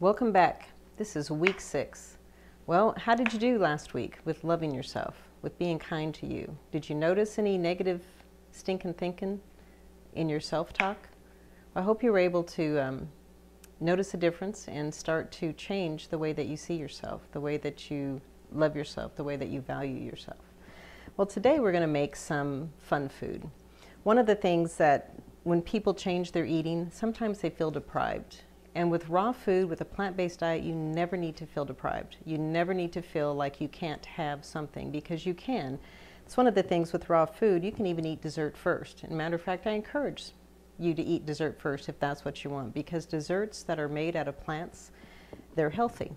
Welcome back. This is week 6. Well, how did you do last week with loving yourself, with being kind to you? Did you notice any negative stinking thinking in your self-talk? I hope you were able to notice a difference and start to change the way that you see yourself, the way that you love yourself, the way that you value yourself. Well, today we're going to make some fun food. One of the things that when people change their eating, sometimes they feel deprived. And with raw food, with a plant-based diet, you never need to feel deprived. You never need to feel like you can't have something, because you can. It's one of the things with raw food. You can even eat dessert first. As a matter of fact, I encourage you to eat dessert first if that's what you want, because desserts that are made out of plants, they're healthy.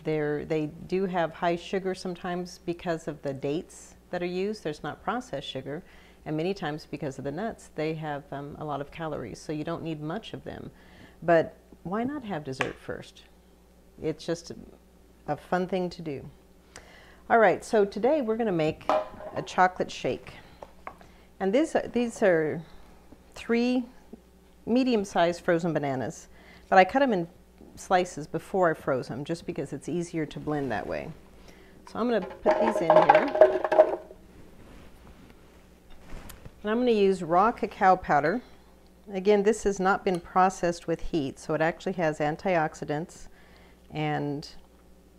They do have high sugar sometimes because of the dates that are used. There's not processed sugar. And many times because of the nuts, they have a lot of calories. So you don't need much of them. But why not have dessert first? It's just a fun thing to do. All right, so today we're going to make a chocolate shake. And these are 3 medium-sized frozen bananas. But I cut them in slices before I froze them, just because it's easier to blend that way. So I'm going to put these in here. And I'm going to use raw cacao powder. Again, this has not been processed with heat, so it actually has antioxidants and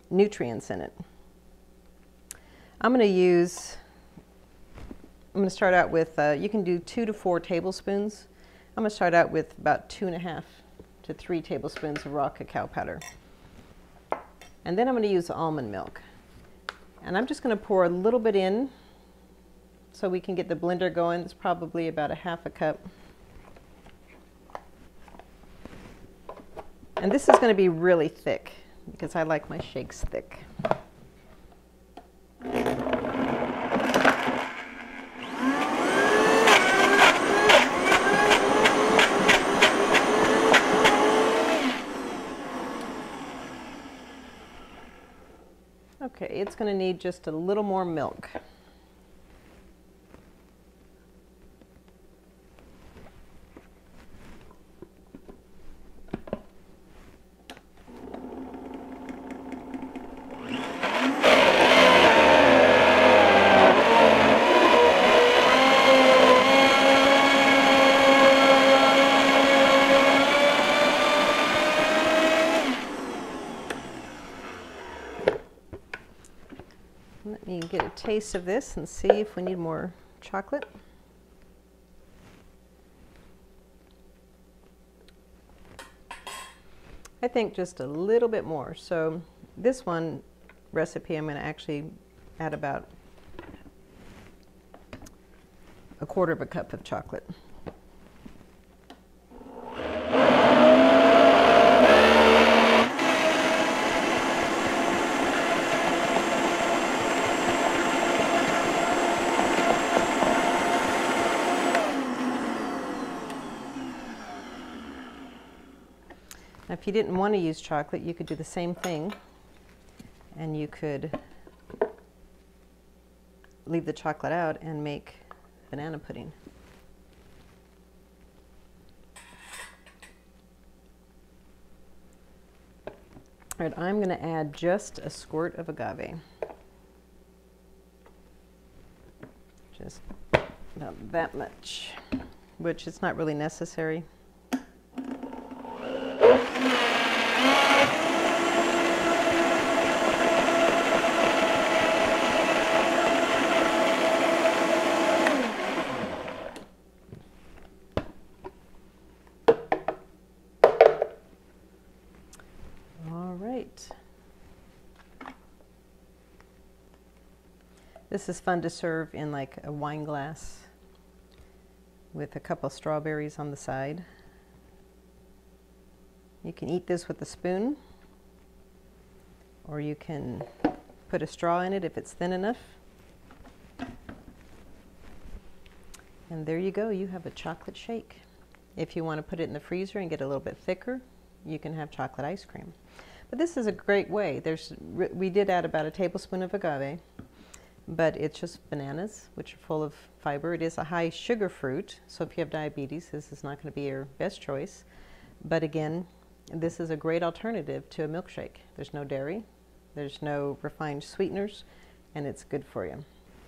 nutrients in it. I'm going to start out with, you can do 2 to 4 tablespoons. I'm going to start out with about 2.5 to 3 tablespoons of raw cacao powder. And then I'm going to use almond milk. And I'm just going to pour a little bit in so we can get the blender going. It's probably about 1/2 cup. And this is going to be really thick because I like my shakes thick. Okay, it's going to need just a little more milk. Let me get a taste of this and see if we need more chocolate. I think just a little bit more. So this one recipe, I'm going to actually add about 1/4 cup of chocolate. Now, if you didn't want to use chocolate, you could do the same thing, and you could leave the chocolate out and make banana pudding. All right, I'm going to add just a squirt of agave. Just about that much, which is not really necessary. This is fun to serve in like a wine glass with a couple of strawberries on the side. You can eat this with a spoon, or you can put a straw in it if it's thin enough. And there you go, you have a chocolate shake. If you want to put it in the freezer and get a little bit thicker, you can have chocolate ice cream. But this is a great way. We did add about 1 tablespoon of agave, but it's just bananas, which are full of fiber. It is a high sugar fruit, so if you have diabetes, this is not going to be your best choice. But again, this is a great alternative to a milkshake. There's no dairy, there's no refined sweeteners, and it's good for you.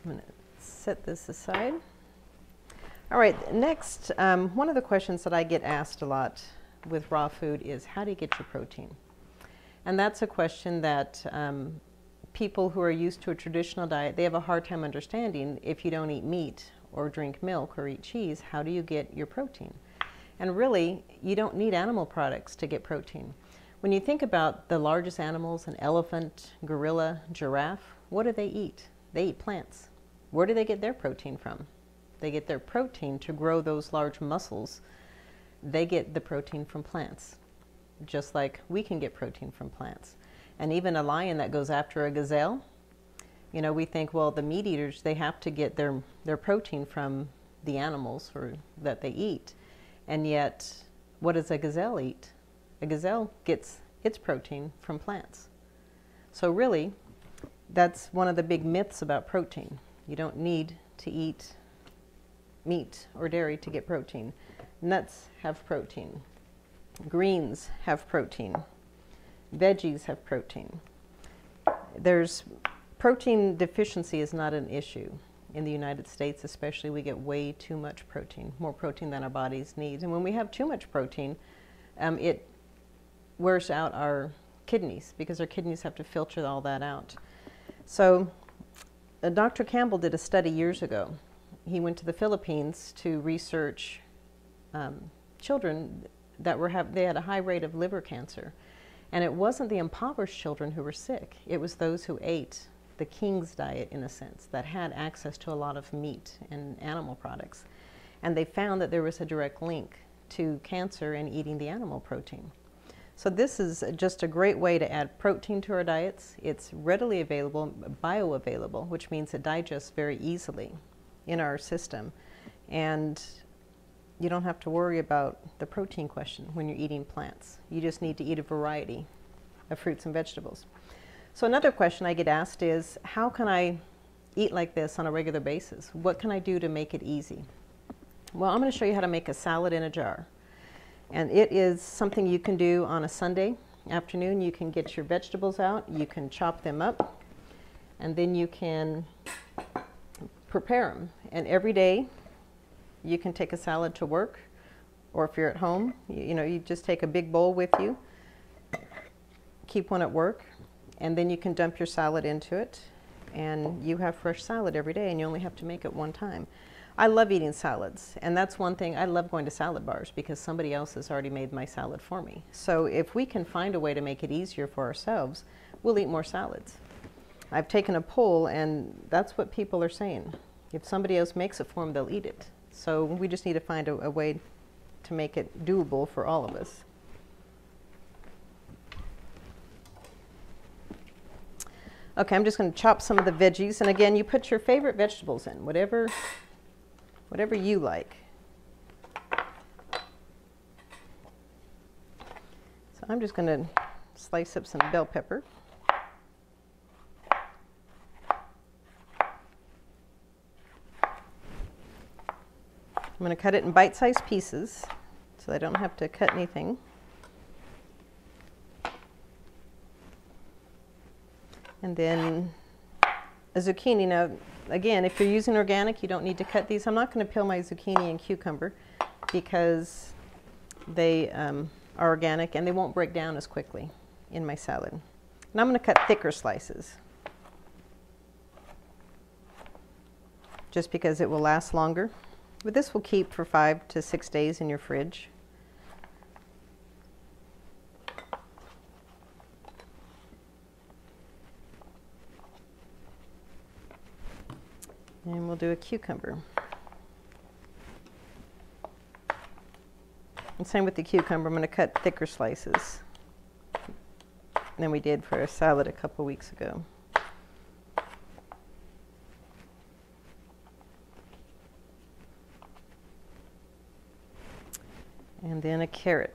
I'm going to set this aside. All right, next, one of the questions that I get asked a lot with raw food is, how do you get your protein? And that's a question that people who are used to a traditional diet, they have a hard time understanding. If you don't eat meat or drink milk or eat cheese, how do you get your protein? And really, you don't need animal products to get protein. When you think about the largest animals, an elephant, gorilla, giraffe, what do they eat? They eat plants. Where do they get their protein from? They get their protein to grow those large muscles. They get the protein from plants, just like we can get protein from plants. And even a lion that goes after a gazelle, you know, we think, well, the meat eaters, they have to get their protein from the animals that they eat. And yet, what does a gazelle eat? A gazelle gets its protein from plants. So really, that's one of the big myths about protein. You don't need to eat meat or dairy to get protein. Nuts have protein. Greens have protein. Veggies have protein. Protein deficiency is not an issue. In the United States especially, we get way too much protein, more protein than our bodies need. And when we have too much protein, it wears out our kidneys, because our kidneys have to filter all that out. So Dr. Campbell did a study years ago. He went to the Philippines to research children that they had a high rate of liver cancer. And it wasn't the impoverished children who were sick. It was those who ate the king's diet, in a sense, that had access to a lot of meat and animal products. And they found that there was a direct link to cancer and eating the animal protein. So this is just a great way to add protein to our diets. It's readily available, bioavailable, which means it digests very easily in our system. And you don't have to worry about the protein question when you're eating plants. You just need to eat a variety of fruits and vegetables. So another question I get asked is, how can I eat like this on a regular basis? What can I do to make it easy? Well, I'm going to show you how to make a salad in a jar. And it is something you can do on a Sunday afternoon. You can get your vegetables out, you can chop them up, and then you can prepare them. And every day you can take a salad to work, or if you're at home, you just take a big bowl with you, keep one at work, and then you can dump your salad into it, and you have fresh salad every day, and you only have to make it one time. I love eating salads, and that's one thing. I love going to salad bars because somebody else has already made my salad for me. So if we can find a way to make it easier for ourselves, we'll eat more salads. I've taken a poll, and that's what people are saying. If somebody else makes it for them, they'll eat it. So we just need to find a way to make it doable for all of us. Okay, I'm just going to chop some of the veggies, and again, you put your favorite vegetables in, whatever you like. So I'm just going to slice up some bell pepper. I'm going to cut it in bite-sized pieces so I don't have to cut anything. And then a zucchini. Now, again, if you're using organic, you don't need to cut these. I'm not going to peel my zucchini and cucumber because they are organic and they won't break down as quickly in my salad. And I'm going to cut thicker slices just because it will last longer. But this will keep for 5 to 6 days in your fridge. And we'll do a cucumber. And same with the cucumber, I'm going to cut thicker slices than we did for a salad a couple weeks ago. And then a carrot.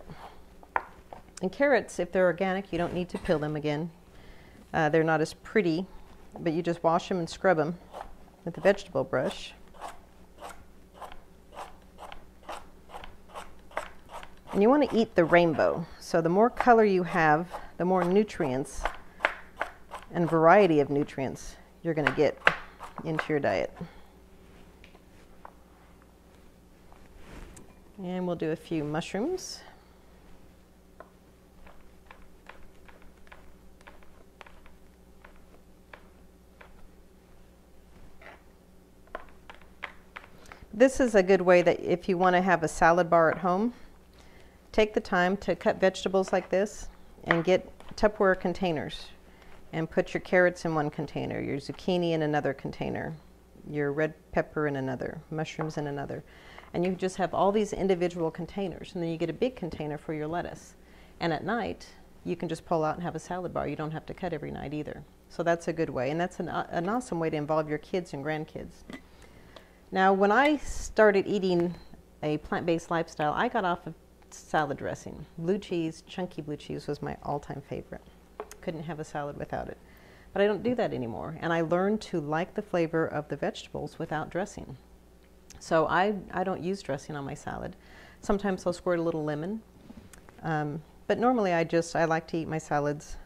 And carrots, if they're organic, you don't need to peel them again. They're not as pretty, but you just wash them and scrub them with a vegetable brush. And you want to eat the rainbow. So the more color you have, the more nutrients and variety of nutrients you're going to get into your diet. And we'll do a few mushrooms. This is a good way that if you want to have a salad bar at home, take the time to cut vegetables like this and get Tupperware containers and put your carrots in one container, your zucchini in another container, your red pepper in another, mushrooms in another. And you just have all these individual containers, and then you get a big container for your lettuce. And at night, you can just pull out and have a salad bar. You don't have to cut every night either. So that's a good way, and that's an awesome way to involve your kids and grandkids. Now, when I started eating a plant-based lifestyle, I got off of salad dressing. Blue cheese, chunky blue cheese was my all-time favorite. Couldn't have a salad without it. But I don't do that anymore, and I learned to like the flavor of the vegetables without dressing. So I don't use dressing on my salad. Sometimes I'll squirt a little lemon, but normally I like to eat my salads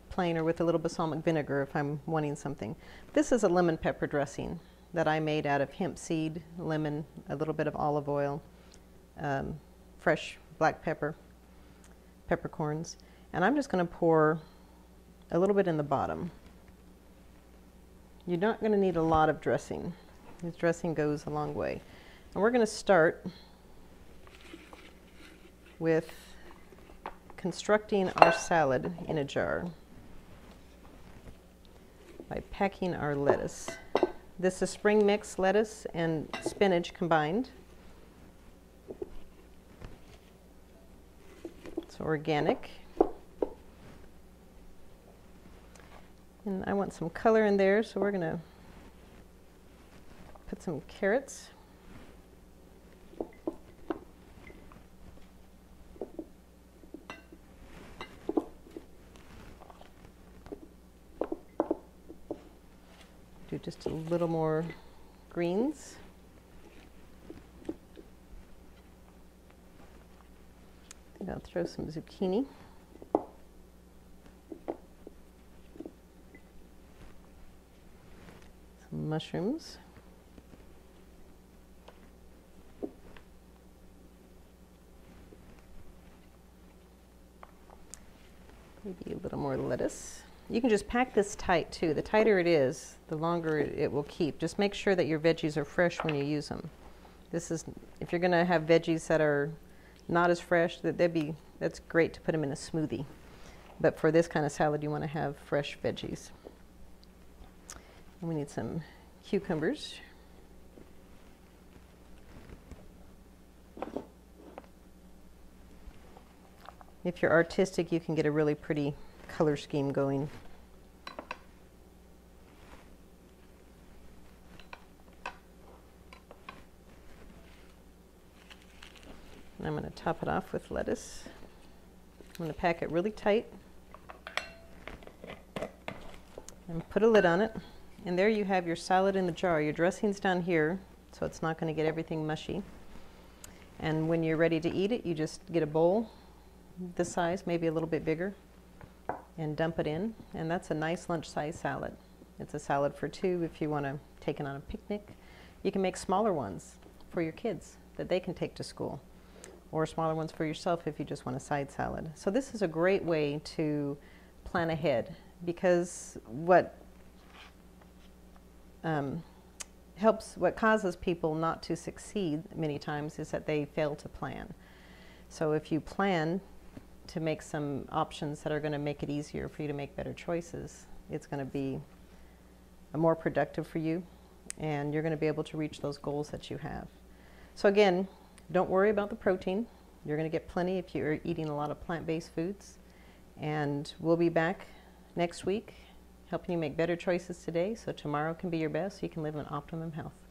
plain or with a little balsamic vinegar if I'm wanting something. This is a lemon pepper dressing that I made out of hemp seed, lemon, a little bit of olive oil, fresh black pepper, peppercorns, and I'm just going to pour a little bit in the bottom. You're not going to need a lot of dressing. This dressing goes a long way. And we're going to start with constructing our salad in a jar by packing our lettuce. This is spring mix lettuce and spinach combined. It's organic. And I want some color in there, so we're going to put some carrots. Do just a little more greens. I think I'll throw some zucchini. Some mushrooms. Maybe a little more lettuce. You can just pack this tight too. The tighter it is, the longer it will keep. Just make sure that your veggies are fresh when you use them. This is, if you're going to have veggies that are not as fresh, that's great to put them in a smoothie. But for this kind of salad, you want to have fresh veggies. And we need some cucumbers. If you're artistic, you can get a really pretty color scheme going. And I'm going to top it off with lettuce. I'm going to pack it really tight and put a lid on it. And there you have your salad in the jar. Your dressing's down here, so it's not going to get everything mushy. And when you're ready to eat it, you just get a bowl this size, maybe a little bit bigger, and dump it in. And that's a nice lunch-size salad. It's a salad for two if you want to take it on a picnic. You can make smaller ones for your kids that they can take to school, or smaller ones for yourself if you just want a side salad. So this is a great way to plan ahead, because what causes people not to succeed many times is that they fail to plan. So if you plan to make some options that are going to make it easier for you to make better choices, it's going to be more productive for you, and you're going to be able to reach those goals that you have. So again, don't worry about the protein. You're going to get plenty if you're eating a lot of plant-based foods. And we'll be back next week helping you make better choices today so tomorrow can be your best so you can live in optimum health.